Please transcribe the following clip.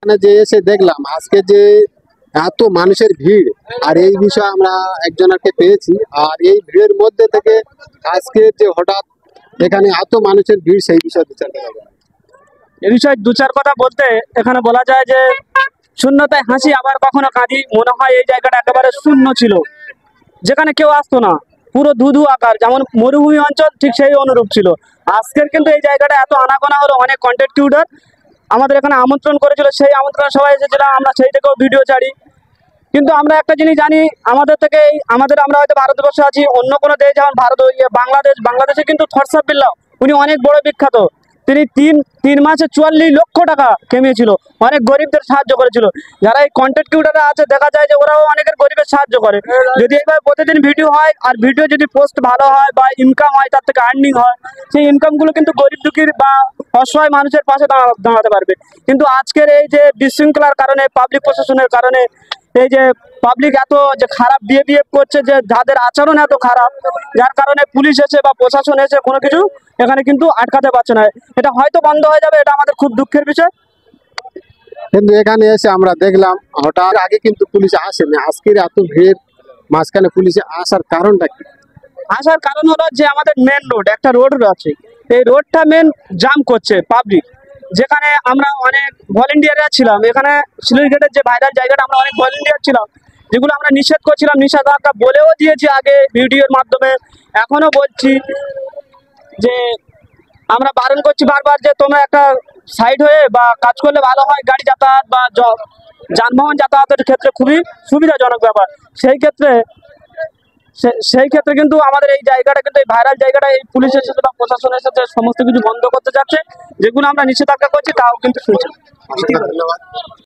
এখানে যে এসে দেখলাম আজকে যে এত মানুষের ভিড়, আর এই বিষয়ে আমরা একজনকে পেয়েছি। আর এই ভিড়ের মধ্যে থেকে আজকে যে হঠাৎ এখানে এত মানুষের ভিড়, সেই বিষয়ে বিচার করা যাবে। এ বিষয়ে দু চার কথা বলতে এখানে বলা যায় যে শূন্যতায় হাসি, আবার কখনো কাঁদি। মনে হয় এই জায়গাটা একেবারে শূন্য ছিল, যেখানে কেউ আসতো না, পুরো ধুধু আকার, যেমন মরুভূমি অঞ্চল ঠিক সেই অনুরূপ ছিল। আজকের কিন্তু এই জায়গাটা এত আনাগোনা হলো, অনেক কন্টেন্ট ক্রিয়েটর আমাদের এখানে আমন্ত্রণ করেছিল, সেই আমন্ত্রণ সবাই এসেছিলাম, আমরা সেই থেকেও ভিডিও ছাড়ি। কিন্তু আমরা একটা জিনিস জানি, আমাদের থেকে আমরা হয়তো ভারতবর্ষে আছি, অন্য কোনো দেশ যেমন বাংলাদেশে কিন্তু থরসাব বিল্লাহ উনি অনেক বড় বিখ্যাত। তিনি তিন মাসে 44 লক্ষ টাকা কামিয়েছিল, অনেক গরিবদের সাহায্য করেছিল। যারা এই কন্টেন্ট ক্রিয়েটররা আছে, দেখা যায় যে ওরাও অনেকের গরিবের সাহায্য করে। যদি এইভাবে প্রতিদিন ভিডিও হয়, আর ভিডিও যদি পোস্ট ভালো হয় বা ইনকাম হয়, তার থেকে আর্নিং হয়, সেই ইনকামগুলো কিন্তু গরিব দুঃখীর বা অসহায় মানুষের পাশে দাঁড়াতে পারবে। কিন্তু আজকের এই যে বিশৃঙ্খলার কারণে, পাবলিক প্রশাসনের কারণে, এই যে পাবলিক এত যে খারাপ বিহেভ করছে, যে যাদের আচরণ এত খারাপ, যার কারণে পুলিশ এসে বা প্রশাসন এসে কোনো কিছু এখানে কিন্তু আটকাতে পারছে না। এটা হয়তো বন্ধ হয়ে যাবে, এটা আমাদের খুব দুঃখের বিষয়। কিন্তু এখানে এসে আমরা দেখলাম হঠাৎ আগে কিন্তু পুলিশ আসেনি, আজকের এত ভিড় মাঝখানে পুলিশে আসার কারণটা কি? আসার কারণ হলো যে আমাদের মেন রোড, একটা রোড আছে, এই রোডটা মেন জাম করছে পাবলিক। যেখানে আমরা অনেক ভলেন্টিয়াররা ছিলাম, এখানে শিলিগুড়ির যে ভাইরাল জায়গাটা, আমরা অনেক ভলেন্টিয়ার ছিলাম, যেগুলো আমরা নিষেধ করছিলাম, নিষেধাজ্ঞা বলেও দিয়েছি আগে ভিডিওর মাধ্যমে, এখনো বলছি যে আমরা বারণ করছি বারবার যে তোমরা একটা সাইড হয়ে বা কাজ করলে ভালো হয়। গাড়ি যাতায়াত বা যানবাহন যাতায়াতের ক্ষেত্রে খুবই সুবিধাজনক ব্যাপার। সেই ক্ষেত্রে কিন্তু আমাদের এই জায়গাটা, কিন্তু এই ভাইরাল জায়গাটা, এই পুলিশের সাথে বা প্রশাসনের সাথে সমস্ত কিছু বন্ধ করতে যাচ্ছে, যেগুলো আমরা নিষেধাজ্ঞা করছি তাও কিন্তু শুনছে। ধন্যবাদ।